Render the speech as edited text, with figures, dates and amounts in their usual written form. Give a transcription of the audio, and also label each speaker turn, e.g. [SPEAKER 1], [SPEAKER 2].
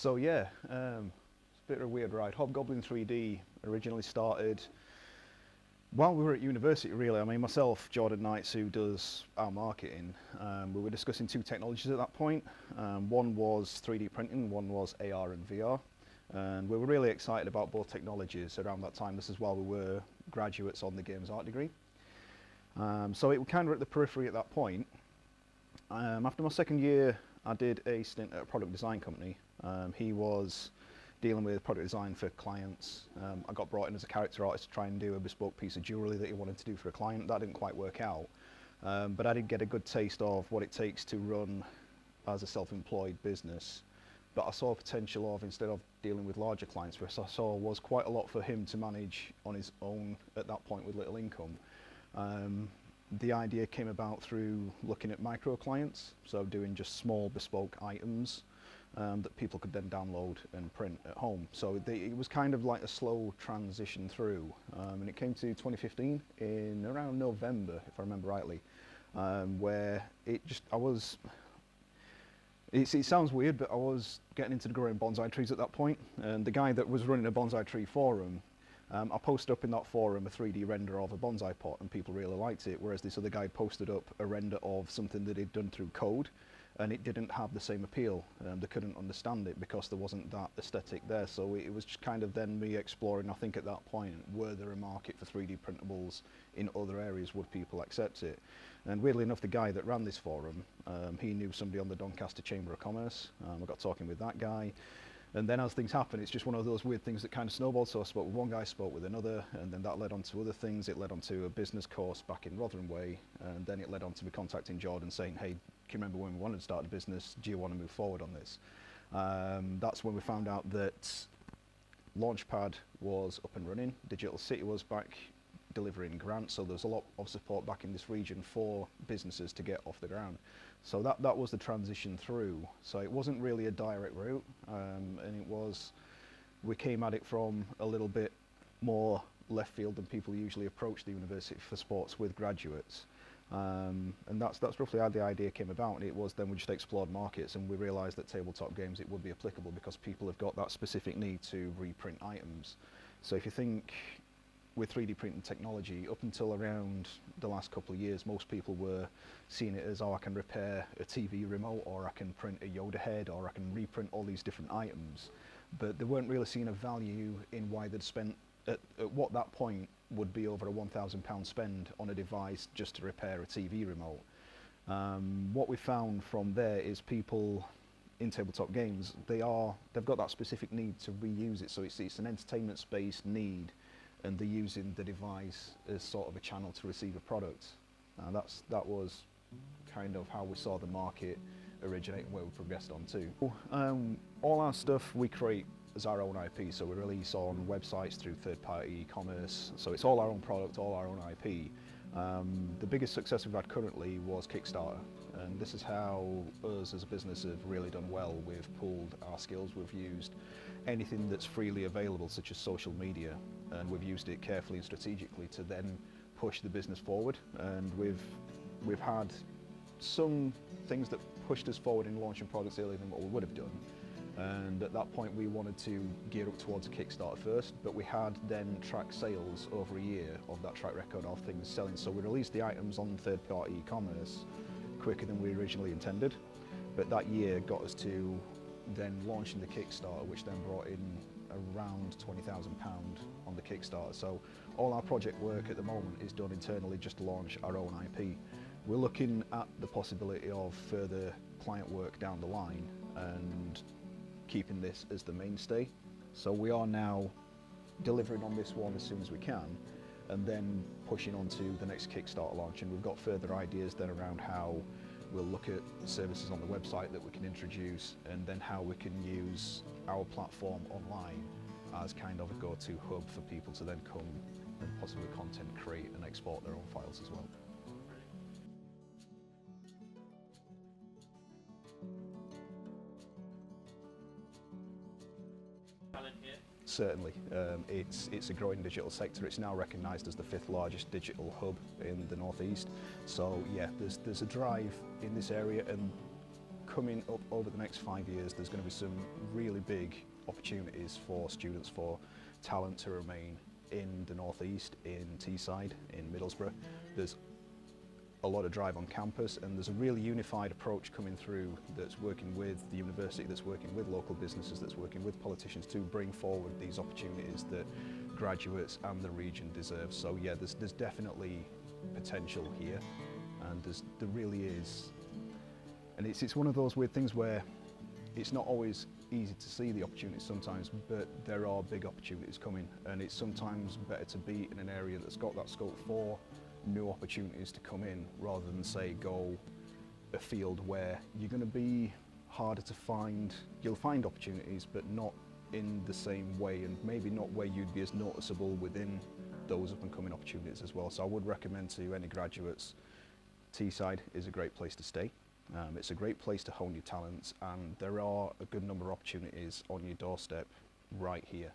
[SPEAKER 1] So yeah, it's a bit of a weird ride. Hobgoblin 3D originally started while we were at university, really. I mean, myself, Jordan Knights, who does our marketing, we were discussing two technologies at that point. One was 3D printing, one was AR and VR. And we were really excited about both technologies around that time. This is while we were graduates on the Games Art degree. So it was kind of at the periphery at that point. After my second year, I did a stint at a product design company. He was dealing with product design for clients. I got brought in as a character artist to try and do a bespoke piece of jewellery that he wanted to do for a client. That didn't quite work out, but I did get a good taste of what it takes to run as a self-employed business. But I saw potential of, instead of dealing with larger clients, which I saw was quite a lot for him to manage on his own at that point with little income. The idea came about through looking at micro clients, so doing just small bespoke items that people could then download and print at home. So it was kind of like a slow transition through, and it came to 2015 in around November, if I remember rightly, where it sounds weird, but I was getting into growing bonsai trees at that point, and the guy that was running a bonsai tree forum, I posted up in that forum a 3D render of a bonsai pot, and people really liked it, whereas this other guy posted up a render of something that he'd done through code, and it didn't have the same appeal. They couldn't understand it because there wasn't that aesthetic there. So it was just kind of then me exploring, I think at that point, were there a market for 3D printables in other areas? Would people accept it? And weirdly enough, the guy that ran this forum, he knew somebody on the Doncaster Chamber of Commerce. I got talking with that guy. And then as things happen, it's just one of those weird things that kind of snowballed. So I spoke with one guy, spoke with another, and then that led on to other things. It led on to a business course back in Rotherham Way, and then it led on to me contacting Jordan saying, hey, can you remember when we wanted to start a business? Do you want to move forward on this? That's when we found out that Launchpad was up and running. Digital City was back delivering grants, so there's a lot of support back in this region for businesses to get off the ground. So that was the transition through. So it wasn't really a direct route, and we came at it from a little bit more left field than people usually approach the university for sports with graduates. And that's roughly how the idea came about, and it was then we just explored markets, and we realised that tabletop games, it would be applicable because people have got that specific need to reprint items. So if you think with 3D printing technology, up until around the last couple of years, most people were seeing it as, oh, I can repair a TV remote, or I can print a Yoda head, or I can reprint all these different items. But they weren't really seeing a value in why they'd spent, at what that point would be over a £1,000 spend on a device just to repair a TV remote. What we found from there is people in tabletop games, they've got that specific need to reuse it, so it's an entertainment-based need, and they're using the device as sort of a channel to receive a product. That was kind of how we saw the market originate and where we progressed on to. All our stuff we create as our own IP, so we release on websites through third-party e-commerce, so it's all our own product, all our own IP. The biggest success we've had currently was Kickstarter, and this is how us as a business have really done well. We've pooled our skills, we've used anything that's freely available, such as social media, and we've used it carefully and strategically to then push the business forward. And we've had some things that pushed us forward in launching products earlier than what we would have done. And at that point we wanted to gear up towards a Kickstarter first, but we had then tracked sales over a year of that track record of things selling. So we released the items on third-party e-commerce quicker than we originally intended, but that year got us to then launching the Kickstarter, which then brought in around £20,000 on the Kickstarter. So all our project work at the moment is done internally just to launch our own IP. We're looking at the possibility of further client work down the line and keeping this as the mainstay. So we are now delivering on this one as soon as we can, and then pushing on to the next Kickstarter launch. And we've got further ideas then around how we'll look at services on the website that we can introduce, and then how we can use our platform online as kind of a go-to hub for people to then come and possibly content create and export their own files as well. Certainly, it's a growing digital sector. It's now recognised as the 5th largest digital hub in the northeast. So yeah, there's a drive in this area, and coming up over the next 5 years, there's going to be some really big opportunities for students, for talent to remain in the northeast, in Teesside, in Middlesbrough. There's a lot of drive on campus, and there's a really unified approach coming through that's working with the university, that's working with local businesses, that's working with politicians to bring forward these opportunities that graduates and the region deserve. So yeah, there's definitely potential here, and there really is. And it's one of those weird things where it's not always easy to see the opportunities sometimes, but there are big opportunities coming, and it's sometimes better to be in an area that's got that scope for new opportunities to come in, rather than say go a field where you're going to be harder to find. You'll find opportunities, but not in the same way, and maybe not where you'd be as noticeable within those up and coming opportunities as well. So I would recommend to any graduates, Teesside is a great place to stay. It's a great place to hone your talents, and there are a good number of opportunities on your doorstep right here.